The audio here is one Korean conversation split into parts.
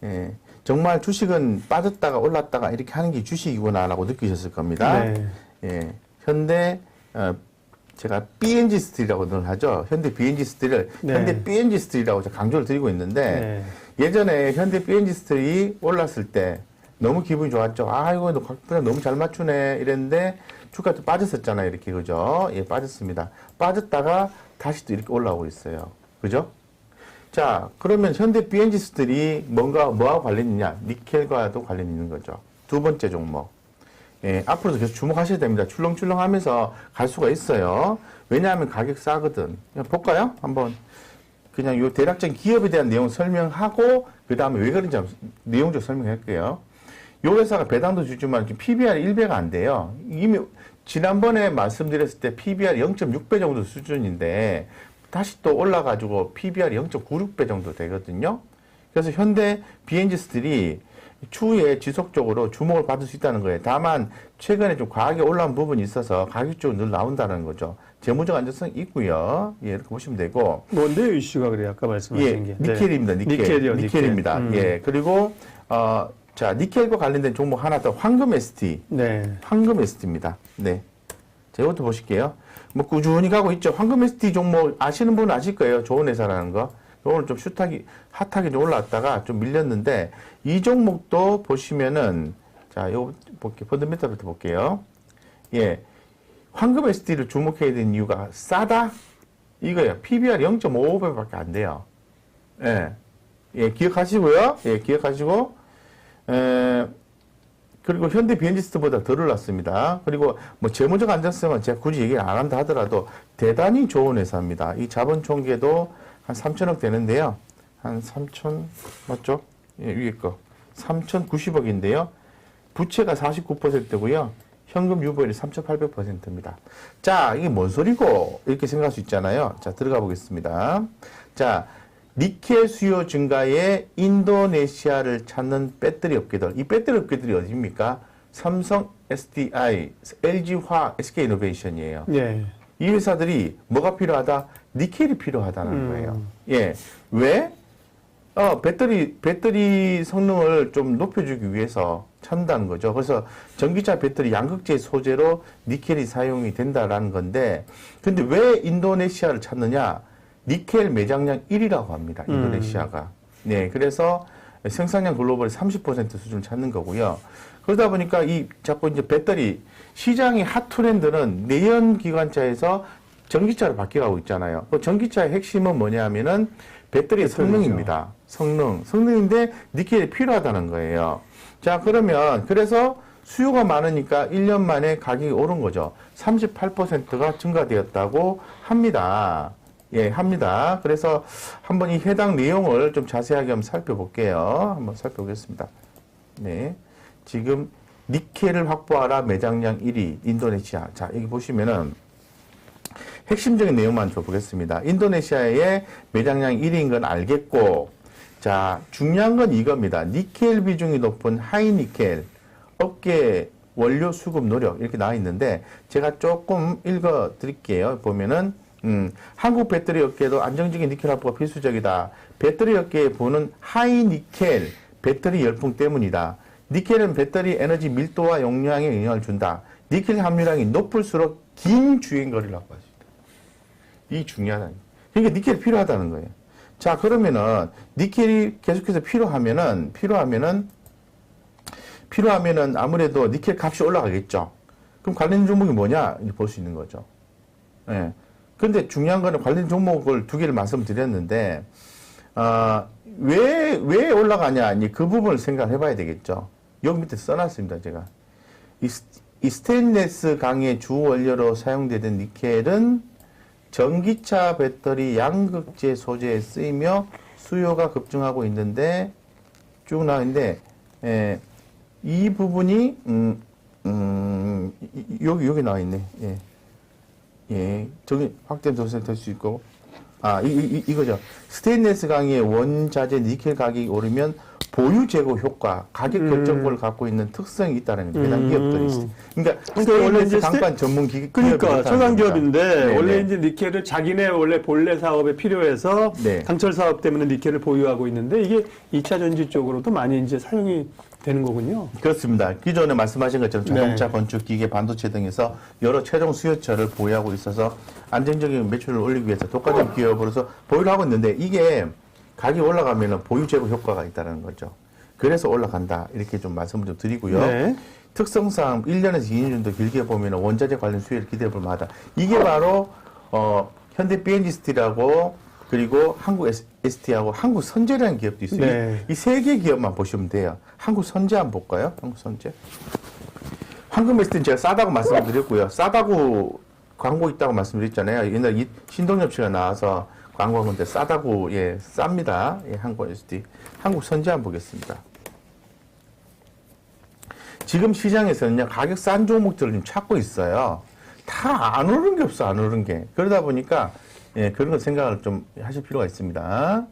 예. 정말 주식은 빠졌다가 올랐다가 이렇게 하는 게 주식이구나라고 느끼셨을 겁니다. 네. 예. 현대, 제가 BNG 스틸이라고 늘 하죠. 현대 BNG 스틸을 네. 현대 BNG 스틸이라고 강조를 드리고 있는데, 예전에 현대 BNG 스틸이 올랐을 때 너무 기분이 좋았죠. 아, 이거 각부장 너무 잘 맞추네. 이랬는데, 주가도 빠졌었잖아요. 이렇게, 그죠? 예, 빠졌습니다. 빠졌다가 다시 또 이렇게 올라오고 있어요. 그죠? 자, 그러면 현대 BNG 스틸이 뭐하고 관련이 있냐? 니켈과도 관련이 있는 거죠. 두 번째 종목. 예, 앞으로도 계속 주목하셔야 됩니다. 출렁출렁 하면서 갈 수가 있어요. 왜냐하면 가격 싸거든. 그냥 볼까요? 한번. 그냥 요 대략적인 기업에 대한 내용 설명하고, 그 다음에 왜 그런지 내용적으로 설명할게요. 요 회사가 배당도 주지만 PBR 1배가 안 돼요. 이미 지난번에 말씀드렸을 때 PBR 0.6배 정도 수준인데, 다시 또 올라가지고 PBR 0.96배 정도 되거든요. 그래서 현대 BNG 스틸이 추후에 지속적으로 주목을 받을 수 있다는 거예요. 다만 최근에 좀 과하게 올라온 부분이 있어서 가격적으로 늘 나온다는 거죠. 재무적 안정성이 있고요. 예, 이렇게 보시면 되고. 뭔데요, 이슈가 그래요? 아까 말씀하신 게. 니켈입니다. 니켈이요, 니켈입니다. 예, 그리고 자, 니켈과 관련된 종목 하나 더 황금 ST. 네. 황금 ST입니다. 네. 자, 이것도 보실게요. 뭐 꾸준히 가고 있죠. 황금 ST 종목 아시는 분은 아실 거예요. 좋은 회사라는 거. 오늘 좀 핫하게 좀 올라왔다가 좀 밀렸는데, 이 종목도 보시면은, 자, 요거 볼게요. 펀더멘털부터 볼게요. 예. 황금 ST를 주목해야 되는 이유가 싸다? 이거예요. PBR 0.55배밖에 안 돼요. 예. 예, 기억하시고요. 예, 기억하시고, 그리고 현대 비엔지스트보다 덜 올랐습니다. 그리고 뭐 재무적 안정성은 제가 굳이 얘기 안 한다 하더라도 대단히 좋은 회사입니다. 이 자본 총계도 한 3천억 되는데요. 한 3천, 맞죠? 예, 위에 거. 3,090억인데요. 부채가 49%고요. 현금 유보율이 3,800%입니다. 자, 이게 뭔 소리고? 이렇게 생각할 수 있잖아요. 자, 들어가 보겠습니다. 자, 니켈 수요 증가에 인도네시아를 찾는 배터리 업계들. 이 배터리 업계들이 어디입니까? 삼성, SDI, LG화학, SK이노베이션이에요. 예. 이 회사들이 뭐가 필요하다? 니켈이 필요하다는 거예요. 예. 왜? 배터리 성능을 좀 높여주기 위해서 찾는다는 거죠. 그래서 전기차 배터리 양극재 소재로 니켈이 사용이 된다라는 건데, 근데 왜 인도네시아를 찾느냐? 니켈 매장량 1위라고 합니다. 인도네시아가. 네. 그래서 생산량 글로벌 30% 수준을 찾는 거고요. 그러다 보니까 자꾸 이제 배터리 시장의 핫 트렌드는 내연 기관차에서 전기차로 바뀌어가고 있잖아요. 그 전기차의 핵심은 뭐냐 하면은 배터리의 성능입니다. 성능인데 니켈이 필요하다는 거예요. 자, 그래서 수요가 많으니까 1년 만에 가격이 오른 거죠. 38%가 증가되었다고 합니다. 예, 합니다. 그래서 한번 이 해당 내용을 좀 자세하게 한번 살펴볼게요. 한번 살펴보겠습니다. 네. 지금 니켈을 확보하라 매장량 1위 인도네시아. 자, 여기 보시면은 핵심적인 내용만 좀 보겠습니다. 인도네시아의 매장량 1위인 건 알겠고, 자, 중요한 건 이겁니다. 니켈 비중이 높은 하이니켈, 업계 원료 수급 노력, 이렇게 나와 있는데, 제가 조금 읽어 드릴게요. 보면은, 한국 배터리 업계도 안정적인 니켈 확보가 필수적이다. 배터리 업계에 보는 하이니켈 배터리 열풍 때문이다. 니켈은 배터리 에너지 밀도와 용량에 영향을 준다. 니켈 함유량이 높을수록 긴 주행거리를 확보할 수 있다. 이 중요하다. 그러니까 니켈이 필요하다는 거예요. 자, 그러면은 니켈이 계속해서 필요하면은 아무래도 니켈 값이 올라가겠죠. 그럼 관련 종목이 뭐냐? 볼 수 있는 거죠. 예. 근데 중요한 거는 관련 종목을 두 개를 말씀드렸는데, 왜 올라가냐? 그 부분을 생각해 봐야 되겠죠. 여기 밑에 써놨습니다, 제가. 이 스테인레스 강의 주 원료로 사용되는 니켈은 전기차 배터리 양극재 소재에 쓰이며 수요가 급증하고 있는데, 쭉 나오는데, 이 부분이, 여기 나와 있네. 예. 예. 저기 확대 도색 될 수 있고, 이거죠. 스테인레스 강의 원자재 니켈 가격이 오르면 보유 제고 효과, 가격 결정권을 갖고 있는 특성이 있다는 해당 기업들이 있어요. 그러니까 원래 이제 강판 전문 기업 그러니까 초강 기업인데 네, 원래 네. 이제 니켈을 자기네 원래 본래 사업에 필요해서 네. 강철 사업 때문에 니켈을 보유하고 있는데 이게 2차 전지 쪽으로도 많이 이제 사용이 되는 거군요. 그렇습니다. 기존에 말씀하신 것처럼 자동차, 네. 건축, 기계, 반도체 등에서 여러 최종 수요처를 보유하고 있어서 안정적인 매출을 올리기 위해서 독과점 기업으로서 보유를 하고 있는데 이게 가격이 올라가면 보유 제고 효과가 있다는 거죠. 그래서 올라간다. 이렇게 좀 말씀을 좀 드리고요. 네. 특성상 1년에서 2년 정도 길게 보면 원자재 관련 수혜를 기대해 볼 만하다. 이게 바로 현대 BNG 스틸하고 그리고 한국 ST하고 한국 선제라는 기업도 있어요. 네. 이 세 개 기업만 보시면 돼요. 한국 선제 한번 볼까요? 한국 선제. 한국 ST는 제가 싸다고 말씀드렸고요. 싸다고 광고 있다고 말씀드렸잖아요. 옛날 신동엽 씨가 나와서 광고한 건데 싸다고 예 쌉니다. 예, 한국 ST. 한국 선제 한번 보겠습니다. 지금 시장에서는요, 가격 싼 종목들을 좀 찾고 있어요. 다 안 오른 게 없어, 안 오른 게. 그러다 보니까, 예, 그런 거 생각을 좀 하실 필요가 있습니다.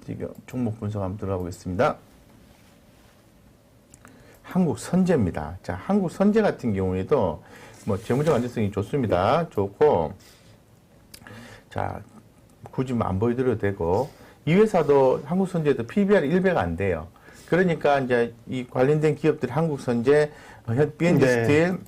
지금 종목 분석 한번 들어가 보겠습니다. 한국 선제입니다. 자, 한국 선제 같은 경우에도 뭐 재무적 안정성이 좋습니다. 좋고, 자, 굳이 뭐 안 보여드려도 되고, 이 회사도 한국 선제도 PBR이 1배가 안 돼요. 그러니까 이제 이 관련된 기업들 한국 선제, BNG 네. 스틸,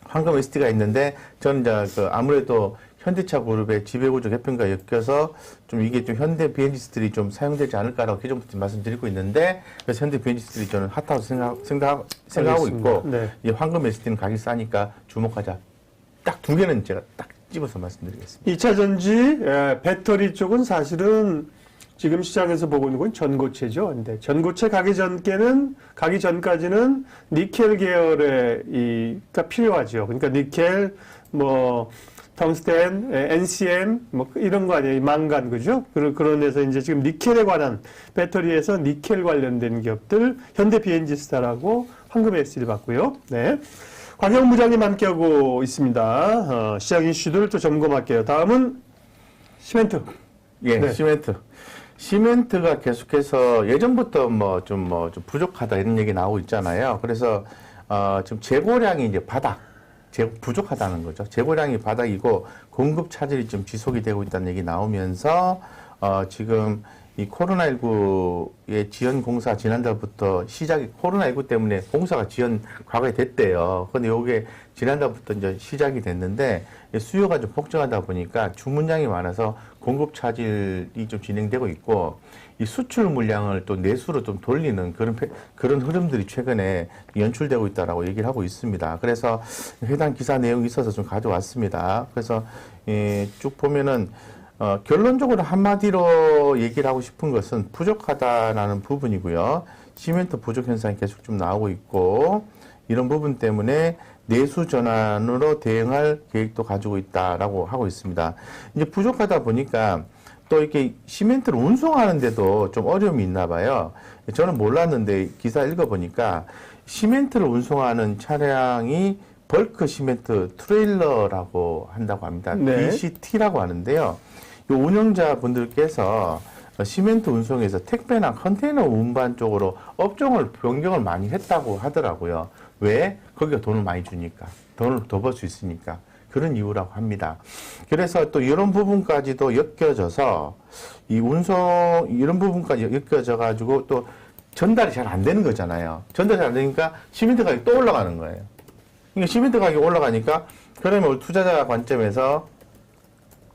황금 ST가 있는데 저는 이제 그 아무래도 현대차 그룹의 지배구조 개편과 엮여서 좀 이게 좀 현대 BNG 스틸이 좀 사용되지 않을까라고 기존부터 말씀드리고 있는데 그래서 현대 BNG 스틸이 저는 핫하고 생각하고 알겠습니다. 있고 네. 이 황금 ST는 가격이 싸니까 주목하자. 딱 두 개는 제가 딱 집어서 말씀드리겠습니다. 2차 전지 배터리 쪽은 사실은 지금 시장에서 보고 있는 건 전고체죠. 근데 전고체 가기 전까지는 니켈 계열의 가 필요하죠. 그러니까 니켈, 뭐 텅스텐, NCM 뭐 이런 거 아니에요. 망간 그죠? 그런 데서 이제 지금 니켈에 관한 배터리에서 니켈 관련된 기업들 현대 비엔지스타라고 황금 SD를 받고요. 네. 광영 부장님 함께하고 있습니다. 시장 이슈들 또 점검할게요. 다음은 시멘트. 예, 네. 시멘트. 시멘트가 계속해서 예전부터 좀 부족하다 이런 얘기 나오고 있잖아요. 그래서 지금 재고량이 이제 부족하다는 거죠. 재고량이 바닥이고 공급 차질이 좀 지속이 되고 있다는 얘기 나오면서 지금 이 코로나19의 지연 공사 지난달부터 코로나19 때문에 공사가 과거에 됐대요. 근데 요게 지난달부터 이제 시작이 됐는데 수요가 좀 폭증하다 보니까 주문량이 많아서 공급 차질이 좀 진행되고 있고 이 수출 물량을 또 내수로 좀 돌리는 그런 흐름들이 최근에 연출되고 있다라고 얘기를 하고 있습니다. 그래서 해당 기사 내용이 있어서 좀 가져왔습니다. 그래서 쭉 보면은 결론적으로 한마디로 얘기를 하고 싶은 것은 부족하다라는 부분이고요. 시멘트 부족 현상이 계속 좀 나오고 있고 이런 부분 때문에 내수 전환으로 대응할 계획도 가지고 있다라고 하고 있습니다. 이제 부족하다 보니까 또 이렇게 시멘트를 운송하는데도 좀 어려움이 있나 봐요. 저는 몰랐는데 기사 읽어보니까 시멘트를 운송하는 차량이 벌크 시멘트 트레일러라고 한다고 합니다. 네. BCT라고 하는데요. 이 운영자분들께서 시멘트 운송에서 택배나 컨테이너 운반 쪽으로 업종을 변경을 많이 했다고 하더라고요. 왜? 거기가 돈을 많이 주니까. 돈을 더 벌 수 있으니까. 그런 이유라고 합니다. 그래서 또 이런 부분까지도 엮여져서 이런 부분까지 엮여져 가지고 또 전달이 잘 안 되는 거잖아요. 전달이 잘 안 되니까 시멘트 가격이 또 올라가는 거예요. 그러니까 시멘트 가격이 올라가니까 그러면 투자자 관점에서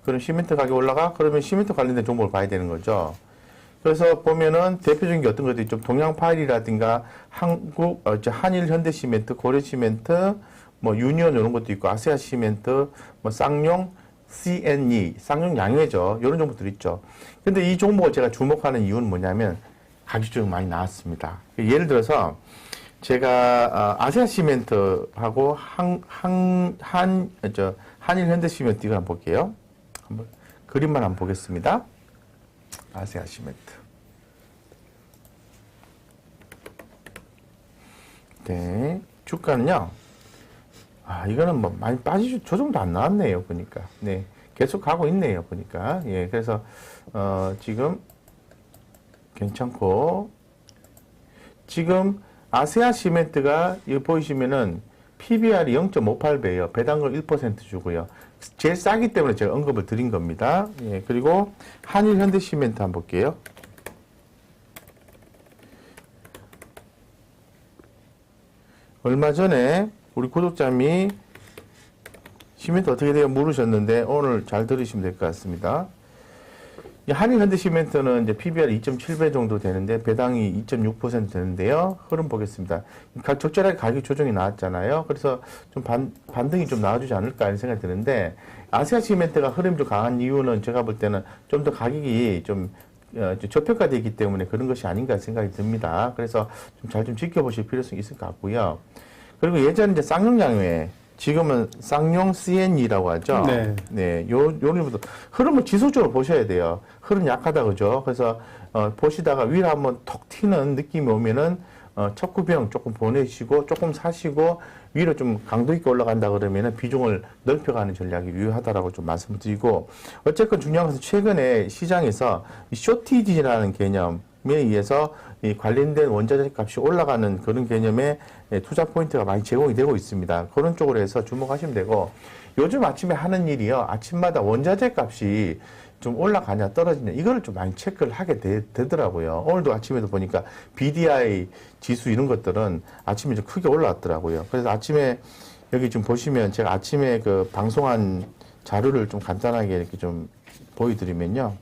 그럼 시멘트 가격이 올라가? 그러면 시멘트 관련된 종목을 봐야 되는 거죠. 그래서 보면은 대표적인 게 어떤 것들이 좀 동양파일이라든가 한일 현대시멘트, 고려시멘트, 뭐 유니온 이런 것도 있고 아세아 시멘트, 뭐 쌍용, CNE, 쌍용 양회죠. 이런 종목들 있죠. 근데 이 종목을 제가 주목하는 이유는 뭐냐면 가격이 좀 많이 나왔습니다. 예를 들어서 제가 아세아 시멘트하고 한일 현대시멘트 이걸 한번 볼게요. 한번 그림만 한번 보겠습니다. 아세아 시멘트. 네. 주가는요. 이거는 뭐 많이 빠지죠. 저 정도 안 나왔네요. 보니까. 네. 계속 가고 있네요. 보니까. 예. 그래서, 지금 괜찮고, 지금 아세아 시멘트가 여기 보이시면은 PBR이 0.58배예요. 배당금 1% 주고요. 제일 싸기 때문에 제가 언급을 드린 겁니다. 예, 그리고 한일 현대 시멘트 한번 볼게요. 얼마 전에 우리 구독자님이 시멘트 어떻게 돼요? 물으셨는데 오늘 잘 들으시면 될 것 같습니다. 이 한일 현대 시멘트는 이제 PBR 2.7배 정도 되는데 배당이 2.6% 되는데요. 흐름 보겠습니다. 적절하게 가격 조정이 나왔잖아요. 그래서 좀 반등이 좀 나와주지 않을까 이런 생각이 드는데 아시아 시멘트가 흐름이 좀 강한 이유는 제가 볼 때는 좀 더 가격이 좀 저평가되어 있기 때문에 그런 것이 아닌가 생각이 듭니다. 그래서 좀 잘 좀 지켜보실 필요성이 있을 것 같고요. 그리고 예전에 이제 쌍용양회 지금은 쌍용 CNE라고 하죠. 네. 네, 요리부터 흐름을 지속적으로 보셔야 돼요. 흐름 약하다 그죠? 그래서 보시다가 위로 한번 톡 튀는 느낌이 오면은 척구병 조금 보내시고 조금 사시고 위로 좀 강도 있게 올라간다 그러면은 비중을 넓혀가는 전략이 유효하다라고 좀 말씀드리고 어쨌건 중요한 것은 최근에 시장에서 이 쇼티지라는 개념에 의해서 이 관련된 원자재 값이 올라가는 그런 개념의 투자 포인트가 많이 제공이 되고 있습니다. 그런 쪽으로 해서 주목하시면 되고 요즘 아침에 하는 일이요. 아침마다 원자재 값이 좀 올라가냐 떨어지냐 이거를 좀 많이 체크를 하게 되더라고요. 오늘도 아침에도 보니까 BDI 지수 이런 것들은 아침에 좀 크게 올라왔더라고요. 그래서 아침에 여기 좀 보시면 제가 아침에 그 방송한 자료를 좀 간단하게 이렇게 좀 보여드리면요.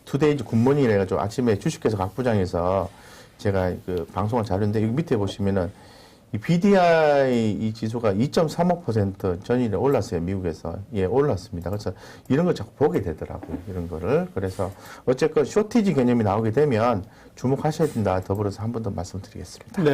투데이즈 굿모닝이라 해가지고 아침에 주식회사 각부장에서 제가 그 방송한 자료인데 여기 밑에 보시면은 이 BDI 이 지수가 2.35% 전일에 올랐어요. 미국에서. 예, 올랐습니다. 그래서 이런 걸 자꾸 보게 되더라고요. 이런 거를. 그래서 어쨌건 쇼티지 개념이 나오게 되면 주목하셔야 된다. 더불어서 한 번 더 말씀드리겠습니다. 네.